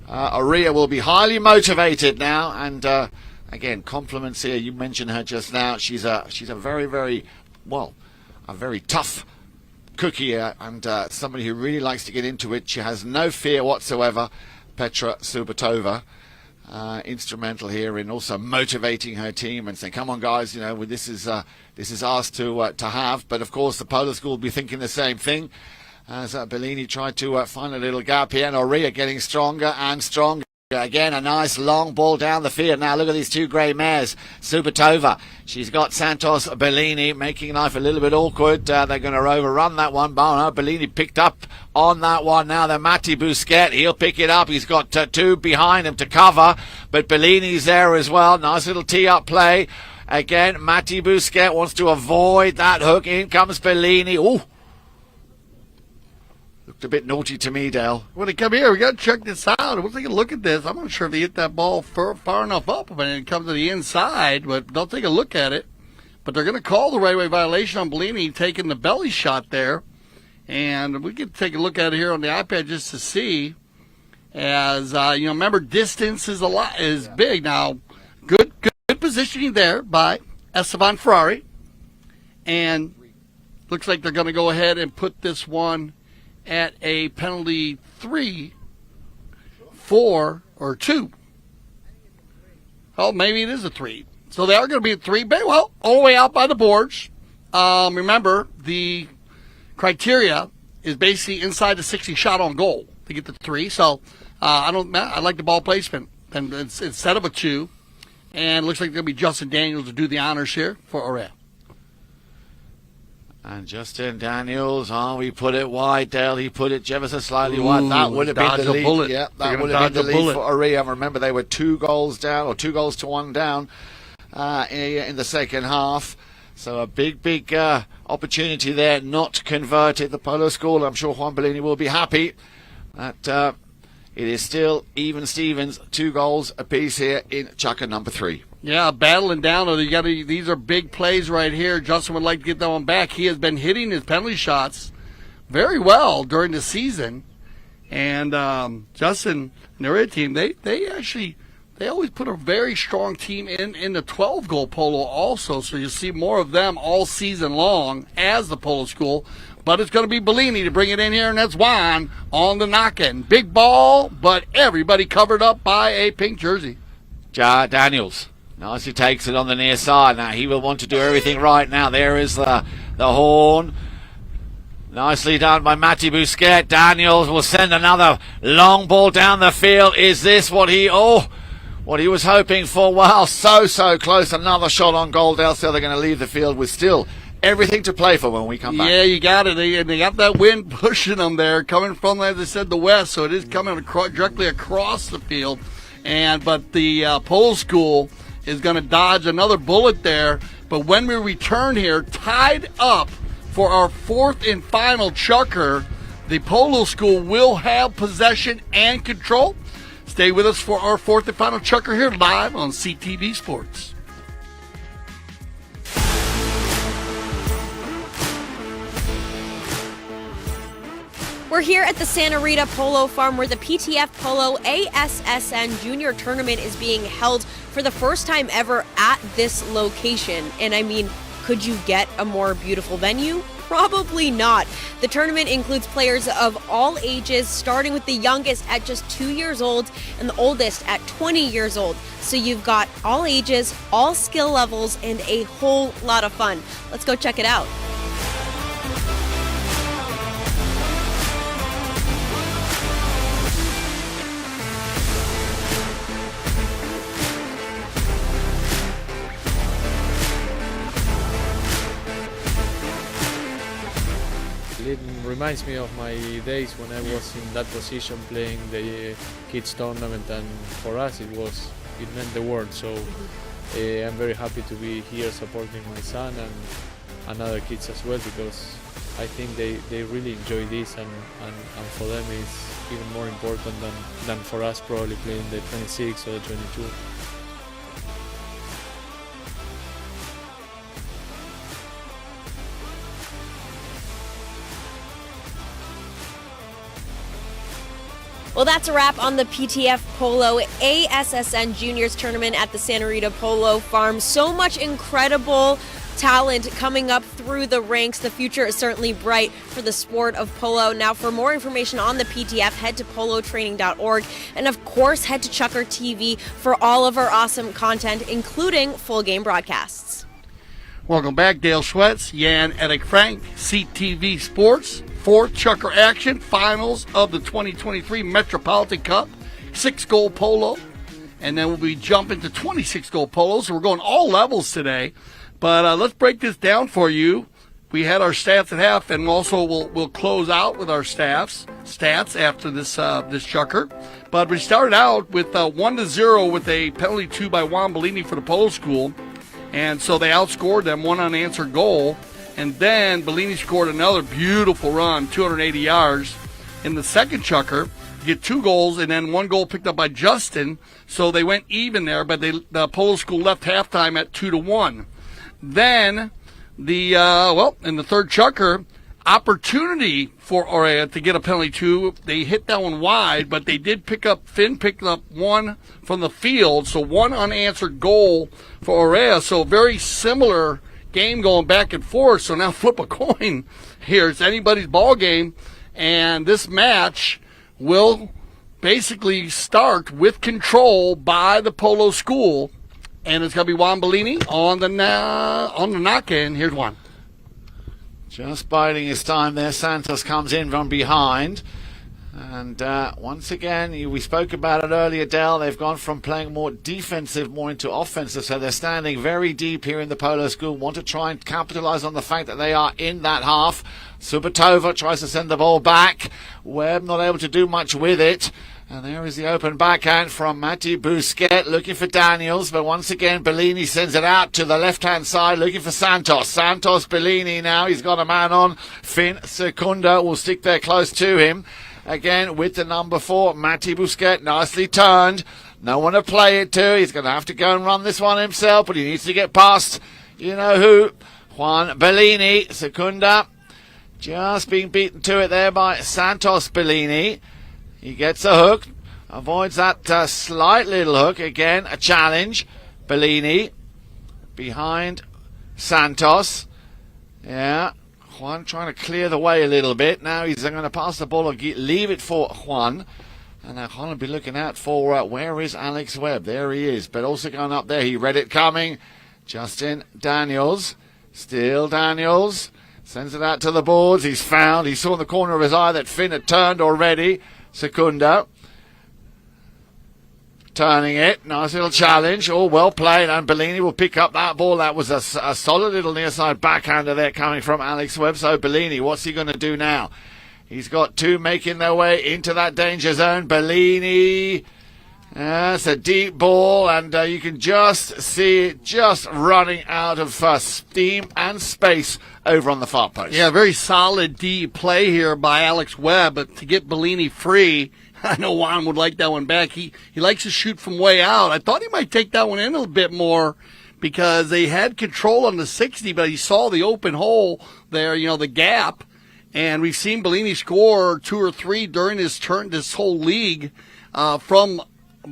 Orea will be highly motivated now. And, again, compliments here. You mentioned her just now. She's a very, very, a very tough cookie and somebody who really likes to get into it. She has no fear whatsoever. Petra Subatova, instrumental here in also motivating her team and saying, "Come on, guys, this is ours to have." But of course, the Polo School will be thinking the same thing as Bellini tried to find a little gap here. And Orea getting stronger and stronger. Again, a nice long ball down the field. Now look at these 2 grey mares. Subatova, she's got Santos Bellini making life a little bit awkward. They're going to overrun that one. Bellini picked up on that one. Now the Matti Busquet, he'll pick it up. He's got 2 behind him to cover, but Bellini's there as well. Nice little tee-up play. Again, Matti Busquet wants to avoid that hook. In comes Bellini. Ooh. Looked a bit naughty to me, Dale. When they come here, we got to check this out. We'll take a look at this. I'm not sure if they hit that ball far enough up when it comes to the inside, but they'll take a look at it. But they're going to call the right-of-way violation on Bellini taking the belly shot there. And we can take a look at it here on the iPad just to see. As, remember, distance is big. Now, good positioning there by Esteban Ferrari. And looks like they're going to go ahead and put this one at a penalty 3, 4, or 2. Oh, maybe it is a 3. So they are going to be a 3. Well, all the way out by the boards. Remember, the criteria is basically inside the 60 shot on goal to get the 3. So I like the ball placement. And instead of a 2. And it looks like it's going to be Justin Daniels to do the honors here for Orea. And Justin Daniels, we put it wide, Dale. He put it ever so slightly wide. That would have been the lead. Bullet. Yeah, that would have been the lead for Orea. Remember, they were 2 goals down, or 2 goals to 1 down in the second half. So a big opportunity there, not converted. The Polo School, I'm sure Juan Bellini will be happy that it is still even Stevens, 2 goals apiece here in chukker number 3. Yeah, battling down. These are big plays right here. Justin would like to get that one back. He has been hitting his penalty shots very well during the season. And Justin and their team, they always put a very strong team in the 12-goal Polo also. So you'll see more of them all season long as the Polo School. But it's going to be Bellini to bring it in here, and that's Juan on the knock-in. Big ball, but everybody covered up by a pink jersey. Daniels. Nicely takes it on the near side. Now he will want to do everything right now. There is the horn. Nicely done by Matti Busquet. Daniels will send another long ball down the field. Is this what he was hoping for? Wow, so close. Another shot on goal. They're going to leave the field with still everything to play for when we come back. Yeah, you got it. They got that wind pushing them there, coming from, as I said, the west. So it is coming directly across the field. But the Polo School is going to dodge another bullet there. But when we return here, tied up for our fourth and final chukker. The Polo School will have possession and control. Stay with us for our fourth and final chukker here live on CTV Sports. We're here at the Santa Rita Polo Farm where the PTF Polo ASSN Junior Tournament is being held for the first time ever at this location. And I mean, could you get a more beautiful venue? Probably not. The tournament includes players of all ages, starting with the youngest at just 2 years old and the oldest at 20 years old. So you've got all ages, all skill levels, and a whole lot of fun. Let's go check it out. It reminds me of my days when I was in that position playing the kids tournament, and for us it meant the world. So I'm very happy to be here supporting my son and other kids as well, because I think they really enjoy this, and for them it's even more important than for us probably playing the 26 or the 22. Well, that's a wrap on the PTF Polo ASSN Juniors Tournament at the Santa Rita Polo Farm. So much incredible talent coming up through the ranks. The future is certainly bright for the sport of polo. Now, for more information on the PTF, head to polotraining.org. And of course, head to Chukker TV for all of our awesome content, including full game broadcasts. Welcome back, Dale Schwetz, Jan Erik Frank, CTV Sports. Fourth chukker action, finals of the 2023 Metropolitan Cup, 6-goal polo, and then we'll be jumping to 26-goal polo, so we're going all levels today. But let's break this down for you. We had our stats at half, and also we'll close out with our stats after this chukker. But we started out with 1-0 with a penalty 2 by Juan Bellini for the Polo School, and so they outscored them, one unanswered goal. And then Bellini scored another beautiful run, 280 yards. In the second chukker, you get 2 goals and then 1 goal picked up by Justin. So they went even there, but the Polo School left halftime at 2-1. Then in the third chukker, opportunity for Orea to get a penalty 2. They hit that one wide, but they did Finn picked up 1 from the field. So 1 unanswered goal for Orea. So very similar game going back and forth. So now flip a coin here. It's anybody's ball game, and this match will basically start with control by the Polo School, and it's going to be Juan Bellini on the knock-in. Here's Juan. Just biding his time there. Santos comes in from behind. And once again, we spoke about it earlier, Dell. They've gone from playing more defensive, more into offensive. So they're standing very deep here in the Polo School. Want to try and capitalize on the fact that they are in that half. Subatova tries to send the ball back. Webb not able to do much with it. And there is the open backhand from Matti Busquet looking for Daniels. But once again, Bellini sends it out to the left-hand side looking for Santos. Santos, Bellini now. He's got a man on. Finn Secunda will stick there close to him. Again, with the number 4, Matti Busquet, nicely turned. No one to play it to. He's going to have to go and run this one himself, but he needs to get past, you know who, Juan Bellini. Secunda just being beaten to it there by Santos Bellini. He gets a hook, avoids that slight little hook. Again, a challenge. Bellini behind Santos. Yeah. Juan trying to clear the way a little bit. Now he's going to pass the ball or leave it for Juan. And now Juan will be looking out for where is Alex Webb? There he is. But also going up there. He read it coming. Justin Daniels. Still Daniels. Sends it out to the boards. He's found. He saw in the corner of his eye that Finn had turned already. Secunda. Turning it. Nice little challenge. All well played. And Bellini will pick up that ball. That was a solid little near side backhander there coming from Alex Webb. So Bellini, what's he going to do now? He's got 2 making their way into that danger zone. Bellini It's a deep ball, and you can just see it just running out of steam and space over on the far post. Yeah, very solid deep play here by Alex Webb, but to get Bellini free, I know Juan would like that one back. He likes to shoot from way out. I thought he might take that one in a little bit more because they had control on the 60, but he saw the open hole there, the gap. And we've seen Bellini score 2 or 3 during his turn, this whole league, from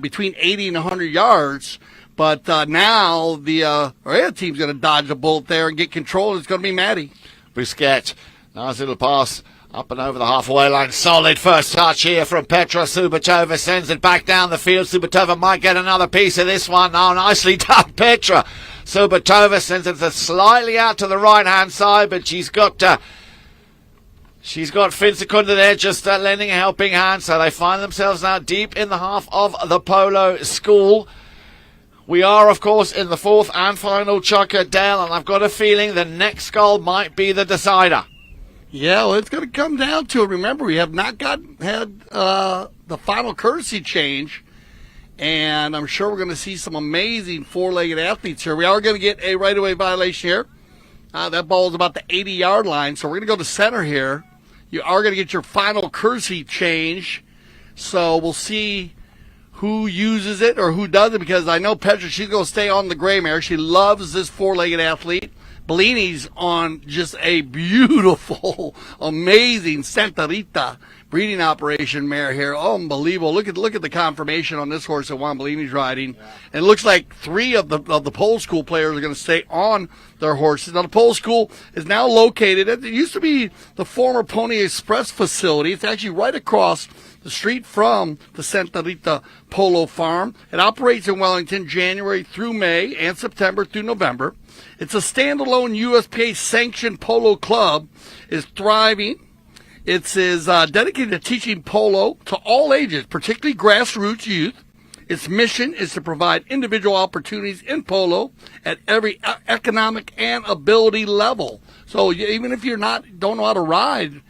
between 80 and 100 yards. But now the Orea team's going to dodge a bullet there and get control. It's going to be Maddie. Busquets. Nice little pass up and over the halfway line. Solid first touch here from Petra. Subatova sends it back down the field. Subatova might get another piece of this one. Oh, nicely done, Petra. Subatova sends it slightly out to the right-hand side, but she's got Finsecunda there just lending a helping hand, so they find themselves now deep in the half of the Polo school. We are, of course, in the fourth and final chukker, Dale, and I've got a feeling the next goal might be the decider. Yeah, well, it's going to come down to it. Remember, we have not had the final courtesy change, and I'm sure we're going to see some amazing four-legged athletes here. We are going to get a right-of-way violation here. That ball is about the 80-yard line, so we're going to go to center here. You are going to get your final courtesy change, so we'll see who uses it or who doesn't, because I know Petra, she's going to stay on the gray mare. She loves this four-legged athlete. Bellini's on just a beautiful, amazing Santa Rita breeding operation mare here. Unbelievable. Look at the confirmation on this horse that Juan Bellini's riding. Yeah. And it looks like 3 of the Polo School players are going to stay on their horses. Now, the Polo School is now located it used to be the former Pony Express facility. It's actually right across the street from the Santa Rita Polo Farm. It operates in Wellington January through May and September through November. It's a standalone USPA-sanctioned polo club. Is thriving. It is dedicated to teaching polo to all ages, particularly grassroots youth. Its mission is to provide individual opportunities in polo at every economic and ability level. So even if don't know how to ride,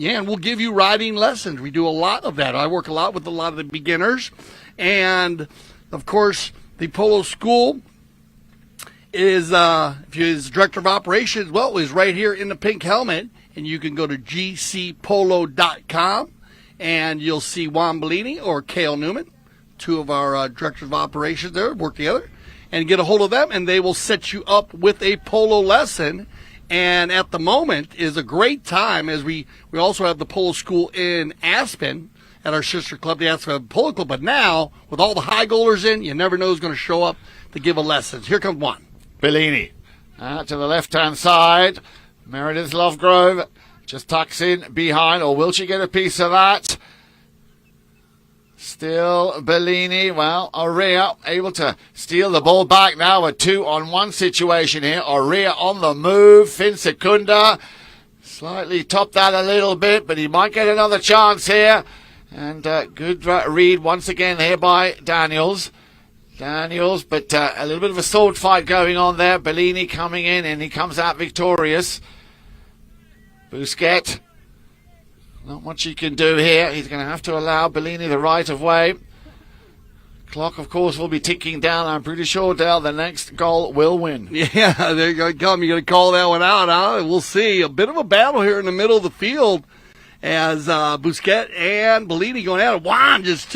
and we'll give you riding lessons. We do a lot of that. I work a lot with a lot of the beginners. And, of course, the Polo School is director of operations, is right here in the pink helmet. And you can go to gcpolo.com, and you'll see Juan Bellini or Cale Newman, 2 of our directors of operations there, work together, and get a hold of them, and they will set you up with a polo lesson. And at the moment is a great time, as we also have the Polo School in Aspen at our sister club, the Aspen Polo Club. But now, with all the high goalers in, you never know who's going to show up to give a lesson. Here comes Juan. Bellini to the left-hand side. Meredith Lovegrove just tucks in behind, or will she get a piece of that? Still Bellini. Well, Orea able to steal the ball back now. A 2-on-1 situation here. Orea on the move. Finsecunda slightly topped that a little bit, but he might get another chance here. And good read once again here by Daniels, but a little bit of a sword fight going on there. Bellini coming in, and he comes out victorious. Busquets, not much he can do here. He's going to have to allow Bellini the right of way. Clock, of course, will be ticking down. I'm pretty sure, Dale, the next goal will win. Yeah, they're going to come. You're going to call that one out, huh? We'll see. A bit of a battle here in the middle of the field as Busquets and Bellini going at it. Juan just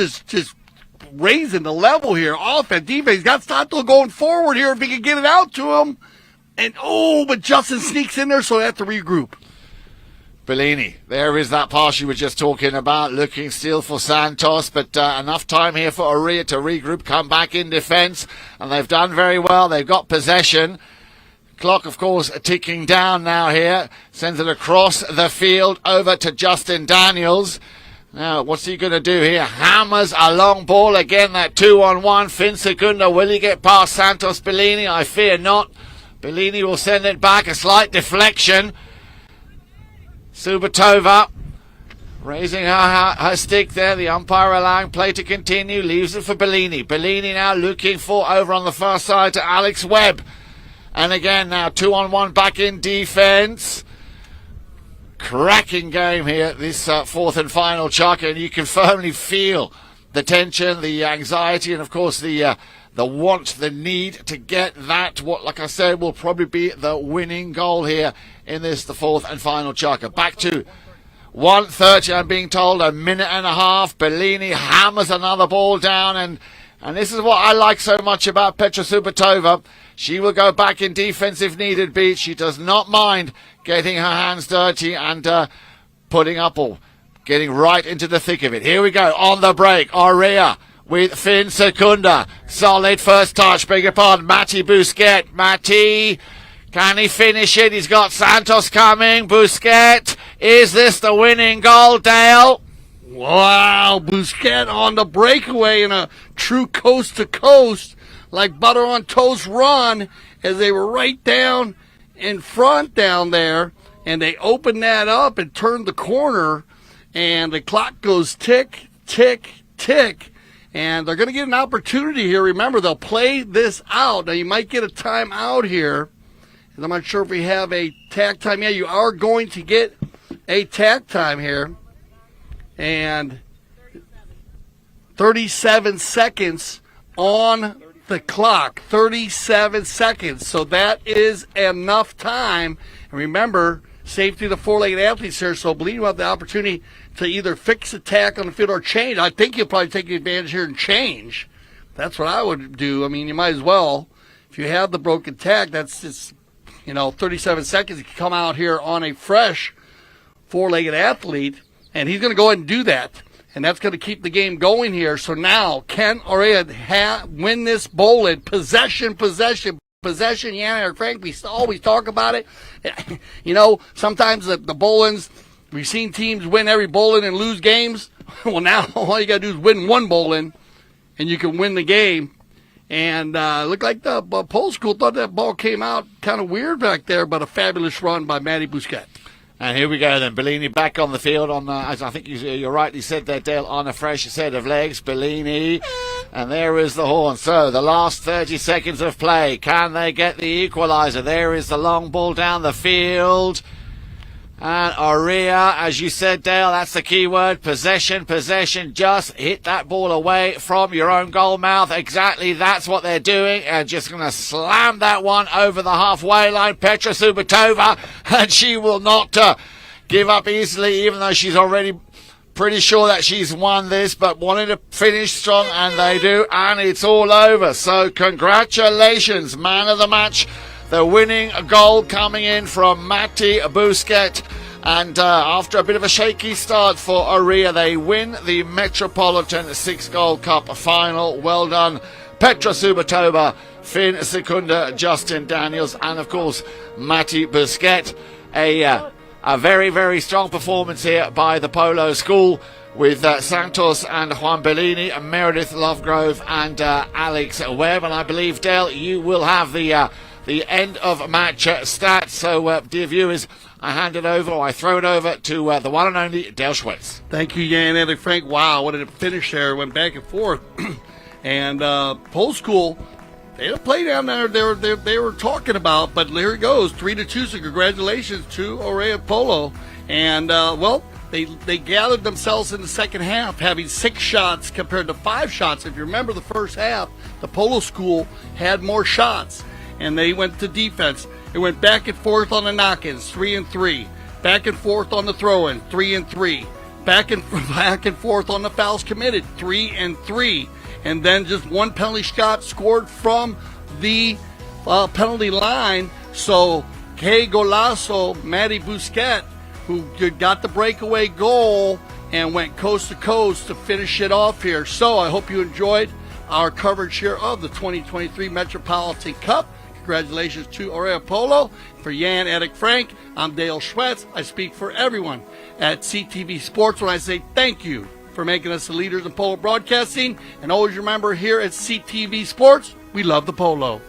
raising the level here. Offense, defense. He's got Sato going forward here if he can get it out to him. And, but Justin sneaks in there, so they have to regroup. Bellini, there is that pass you were just talking about, looking still for Santos, but enough time here for Orea to regroup, come back in defence, and they've done very well. They've got possession. Clock, of course, ticking down now here. Sends it across the field over to Justin Daniels. Now, what's he going to do here? Hammers a long ball again, that 2-on-1. Finsecunda, will he get past Santos Bellini? I fear not. Bellini will send it back, a slight deflection. Subatova raising her stick there. The umpire allowing play to continue. Leaves it for Bellini. Bellini now looking for over on the far side to Alex Webb. And again now 2-on-1 back in defence. Cracking game here, this fourth and final chuck. And you can firmly feel the tension, the anxiety, and of course the want, the need to get that, what, like I said, will probably be the winning goal here in this, the fourth and final chukka. Back to 1:30, I'm being told, a minute and a half. Bellini hammers another ball down, and this is what I like so much about Petra Subotova. She will go back in defense if needed be. She does not mind getting her hands dirty and putting up or getting right into the thick of it. Here we go, on the break, Orea with Finn Secunda. Solid first touch, beg your pardon, Matti Busquets. Matti, can he finish it? He's got Santos coming. Busquets, is this the winning goal, Dale? Wow, Busquets on the breakaway in a true coast-to-coast, like butter on toast run, as they were right down in front down there, and they opened that up and turned the corner, and the clock goes tick, tick, tick, and they're going to get an opportunity here. Remember, they'll play this out. Now, you might get a timeout here, and I'm not sure if we have a tag time. Yeah, you are going to get a tag time here, and 37 seconds on the clock. 37 seconds. So that is enough time. And remember, safety of the four-legged athletes here, so Bellini will have the opportunity to either fix the tack on the field or change. I think you'll probably take advantage here and change. That's what I would do. I mean, you might as well. If you have the broken tack, that's just, 37 seconds. You can come out here on a fresh four-legged athlete, and he's going to go ahead and do that. And that's going to keep the game going here. So now, can Orea win this bowling? Possession. Yeah, Eric Frank, we always talk about it. Sometimes the bowlings, we've seen teams win every bowling and lose games. Well, now all you got to do is win one bowling, and you can win the game. And looked like the Polo School thought that ball came out kind of weird back there, but a fabulous run by Matti Busquets. And here we go then. Bellini back on the field on, as I think you rightly said there, Dale, on a fresh set of legs. Bellini, and there is the horn. So the last 30 seconds of play. Can they get the equaliser? There is the long ball down the field. And Orea, as you said, Dale, that's the key word. Possession. Just hit that ball away from your own goal mouth. Exactly, that's what they're doing. And just going to slam that one over the halfway line. Petra Subotova, and she will not give up easily, even though she's already pretty sure that she's won this, but wanted to finish strong, and they do. And it's all over. So congratulations, man of the match. The winning goal coming in from Matti Busquets. And after a bit of a shaky start for Orea, they win the Metropolitan 6-Goal Cup final. Well done, Petra Subotova, Finn Secunda, Justin Daniels, and of course, Matti Busquets. A very, very strong performance here by the Polo School with Santos and Juan Bellini, Meredith Lovegrove, and Alex Webb. And I believe, Dale, you will have the end of match stats. So, dear viewers, I throw it over to the one and only Dale Schwetz. Thank you, Jan Eric Frank. Wow, what a finish there. Went back and forth. And Polo School, they had a play down there they were talking about, but here it goes, 3-2. So congratulations to Orea Polo. And, they gathered themselves in the second half, having 6 shots compared to 5 shots. If you remember the first half, the Polo School had more shots, and they went to defense. It went back and forth on the knock-ins, 3-3. Back and forth on the throw-in, 3-3. Back and forth on the fouls committed, 3-3. And then just one penalty shot scored from the penalty line. So, que golazo, Matti Busquets, who got the breakaway goal and went coast to coast to finish it off here. So I hope you enjoyed our coverage here of the 2023 Metropolitan Cup. Congratulations to Orea Polo. For Jan Eric Frank, I'm Dale Schwetz. I speak for everyone at CTV Sports when I say thank you for making us the leaders in polo broadcasting. And always remember, here at CTV Sports, we love the polo.